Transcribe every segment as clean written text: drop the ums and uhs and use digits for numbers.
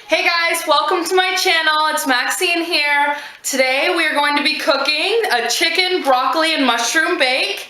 Hey guys, welcome to my channel. It's Maxine here. Today we are going to be cooking a chicken, broccoli, and mushroom bake.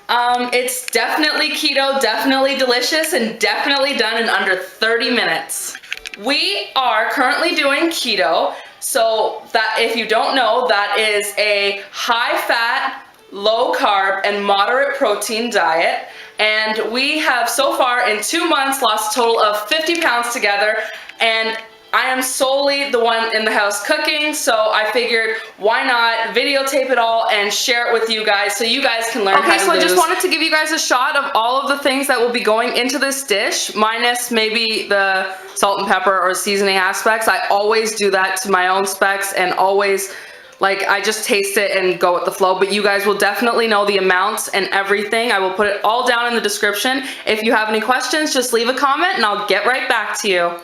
It's definitely keto, definitely delicious, and definitely done in under 30 minutes. We are currently doing keto, so that if you don't know, that is a high-fat, low-carb, and moderate protein diet. And we have so far in 2 months lost a total of 50 pounds together, and I am solely the one in the house cooking, so I figured why not videotape it all and share it with you guys so you guys can learn how to lose. Okay, so I just wanted to give you guys a shot of all of the things that will be going into this dish, minus maybe the salt and pepper or seasoning aspects. I always do that to my own specs and always, like, I just taste it and go with the flow, but you guys will definitely know the amounts and everything. I will put it all down in the description. If you have any questions, just leave a comment and I'll get right back to you.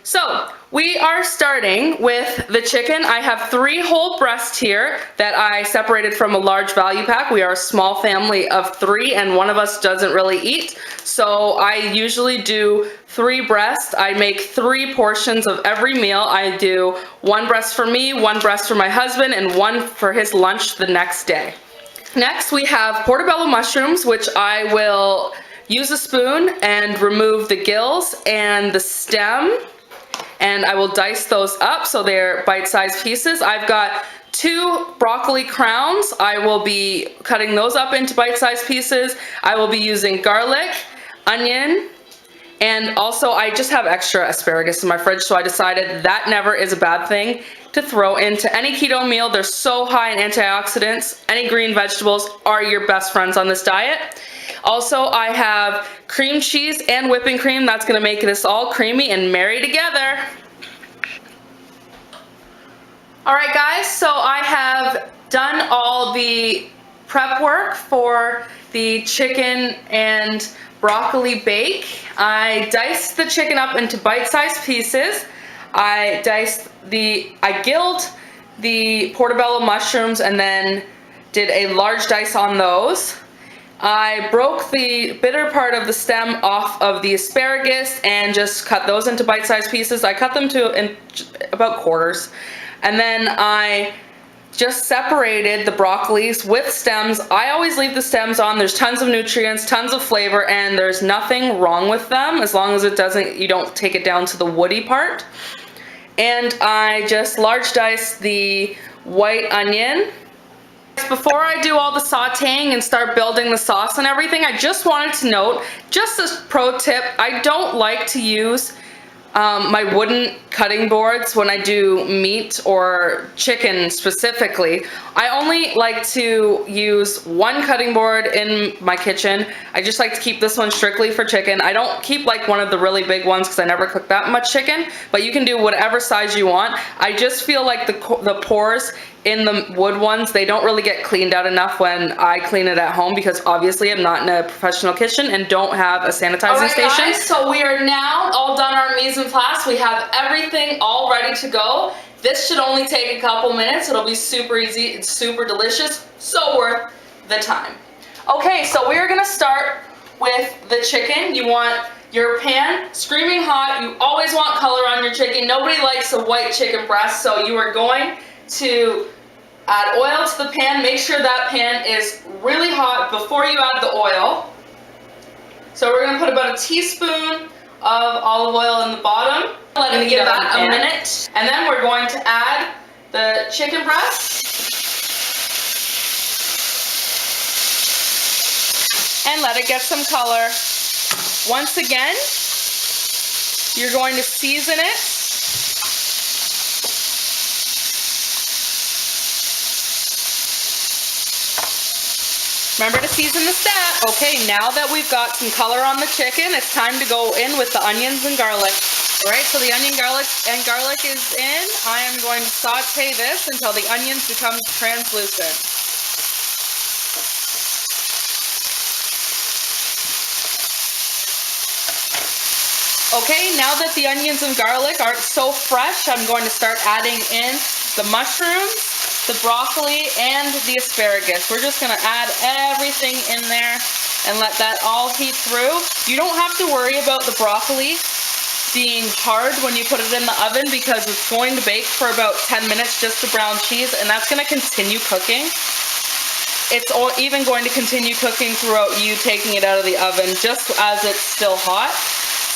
So, we are starting with the chicken. I have 3 whole breasts here that I separated from a large value pack. We are a small family of 3 and one of us doesn't really eat. So I usually do 3 breasts. I make 3 portions of every meal. I do 1 breast for me, 1 breast for my husband, and 1 for his lunch the next day. Next we have portobello mushrooms, which I will use a spoon and remove the gills and the stem. And I will dice those up so they're bite-sized pieces. I've got 2 broccoli crowns. I will be cutting those up into bite-sized pieces. I will be using garlic, onion, and also I just have extra asparagus in my fridge, so I decided that never is a bad thing to throw into any keto meal. They're so high in antioxidants. Any green vegetables are your best friends on this diet. Also, I have cream cheese and whipping cream. That's going to make this all creamy and marry together. Alright guys, so I have done all the prep work for the chicken and broccoli bake. I diced the chicken up into bite-sized pieces. I gilled the portobello mushrooms and then did a large dice on those. I broke the bitter part of the stem off of the asparagus and just cut those into bite-sized pieces. I cut them to about quarters. And then I just separated the broccolis with stems. I always leave the stems on. There's tons of nutrients, tons of flavor, and there's nothing wrong with them as long as you don't take it down to the woody part. And I just large diced the white onion. Before I do all the sauteing and start building the sauce and everything, I just wanted to note, just a pro tip, I don't like to use my wooden cutting boards when I do meat or chicken specifically. I only like to use 1 cutting board in my kitchen. I just like to keep this one strictly for chicken. I don't keep like one of the really big ones because I never cook that much chicken, but you can do whatever size you want. I just feel like the pores in the wood ones, they don't really get cleaned out enough when I clean it at home because obviously I'm not in a professional kitchen and don't have a sanitizing station. Guys, so we are now all done our mise en place. We have everything all ready to go. This should only take a couple minutes. It'll be super easy. It's super delicious. So worth the time. Okay, so we're gonna start with the chicken. You want your pan screaming hot. You always want color on your chicken. Nobody likes a white chicken breast, so you are going to add oil to the pan. Make sure that pan is really hot before you add the oil. So we're going to put about a teaspoon of olive oil in the bottom. Let it give that a minute. And then we're going to add the chicken breast. And let it get some color. Once again, you're going to season it. Remember to season the stat. Okay, now that we've got some color on the chicken, it's time to go in with the onions and garlic. All right, so the garlic is in. I am going to saute this until the onions become translucent. Okay, now that the onions and garlic aren't so fresh, I'm going to start adding in the mushrooms, the broccoli, and the asparagus. We're just gonna add everything in there and let that all heat through. You don't have to worry about the broccoli being hard when you put it in the oven because it's going to bake for about 10 minutes just to brown cheese, and that's going to continue cooking. It's even going to continue cooking throughout you taking it out of the oven just as it's still hot.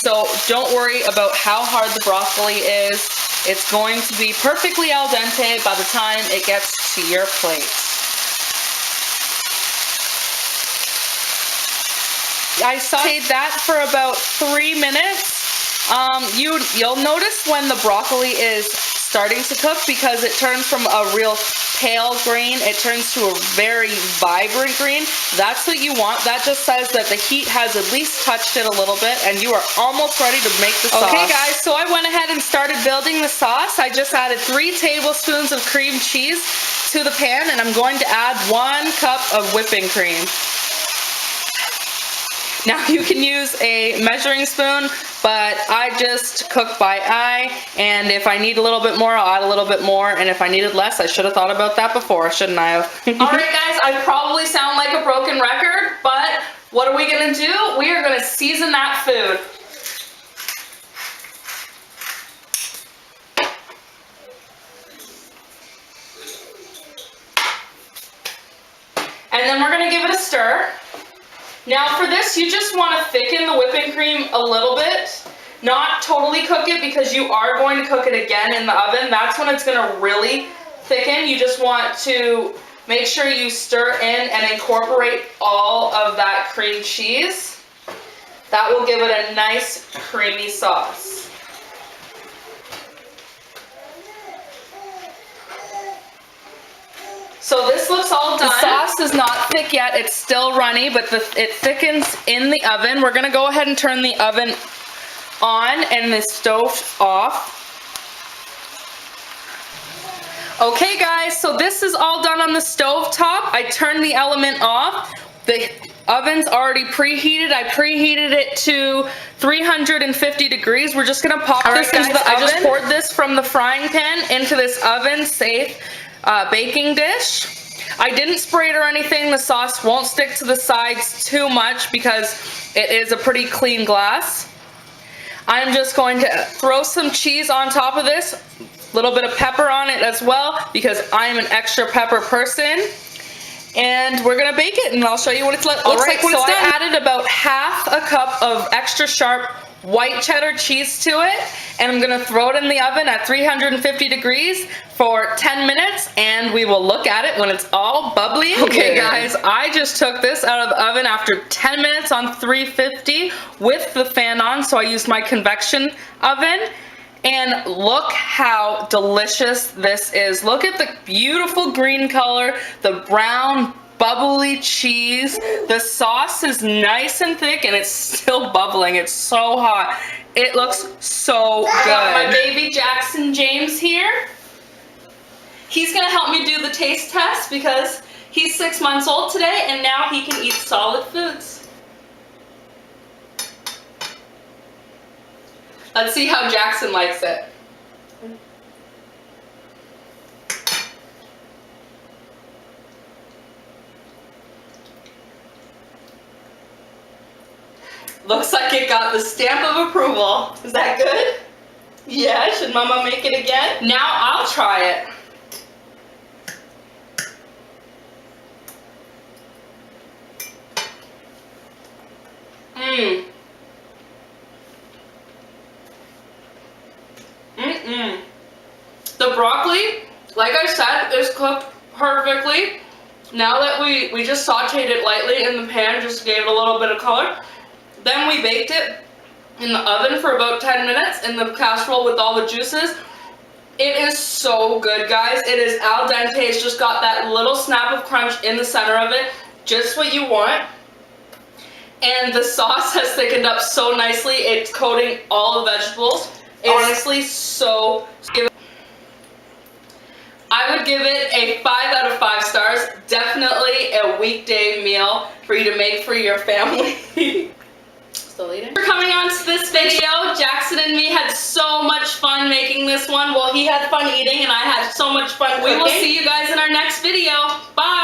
So don't worry about how hard the broccoli is. It's going to be perfectly al dente by the time it gets to your plate. I sauteed that for about 3 minutes. You'll notice when the broccoli is starting to cook because it turns from a real pale green, it turns to a very vibrant green. That's what you want. That just says that the heat has at least touched it a little bit and you are almost ready to make the sauce. Okay guys, so I went ahead and started building the sauce. I just added 3 tablespoons of cream cheese to the pan, and I'm going to add 1 cup of whipping cream. Now you can use a measuring spoon, but I just cook by eye, and if I need a little bit more, I'll add a little bit more, and if I needed less, I should have thought about that before, shouldn't I have? Alright guys, I probably sound like a broken record, but what are we gonna do? We are gonna season that food. And then we're gonna give it a stir. Now for this, you just want to thicken the whipping cream a little bit, not totally cook it because you are going to cook it again in the oven. That's when it's going to really thicken. You just want to make sure you stir in and incorporate all of that cream cheese. That will give it a nice creamy sauce. So this looks all done. The sauce is not thick yet, it's still runny, but it thickens in the oven. We're gonna go ahead and turn the oven on and the stove off. Okay guys, so this is all done on the stove top. I turned the element off. The oven's already preheated. I preheated it to 350 degrees. We're just gonna pop this into the oven. I just poured this from the frying pan into this oven safe baking dish. I didn't spray it or anything. The sauce won't stick to the sides too much because it is a pretty clean glass. I'm just going to throw some cheese on top of this, a little bit of pepper on it as well because I'm an extra pepper person. And we're gonna bake it and I'll show you what it looks like when it's done. So I added about half a cup of extra sharp white cheddar cheese to it, and I'm gonna throw it in the oven at 350 degrees for 10 minutes, and we will look at it when it's all bubbly and good. Guys, I just took this out of the oven after 10 minutes on 350 with the fan on, so I used my convection oven, and look how delicious this is. Look at the beautiful green color, the brown bubbly cheese. The sauce is nice and thick and it's still bubbling. It's so hot. It looks so good. I got my baby Jackson James here. He's gonna help me do the taste test because he's 6 months old today and now he can eat solid foods. Let's see how Jackson likes it. Looks like it got the stamp of approval. Is that good? Yeah, should Mama make it again? Now I'll try it. The broccoli, like I said, is cooked perfectly. Now that we just sauteed it lightly in the pan, just gave it a little bit of color. Then we baked it in the oven for about 10 minutes in the casserole with all the juices. It is so good, guys. It is al dente. It's just got that little snap of crunch in the center of it, just what you want. And the sauce has thickened up so nicely. It's coating all the vegetables. Honestly, so good. I would give it a 5 out of 5 stars. Definitely a weekday meal for you to make for your family. Still eating? For coming on to this video, Jackson and me had so much fun making this one. Well, he had fun eating and I had so much fun cooking. We will see you guys in our next video. Bye!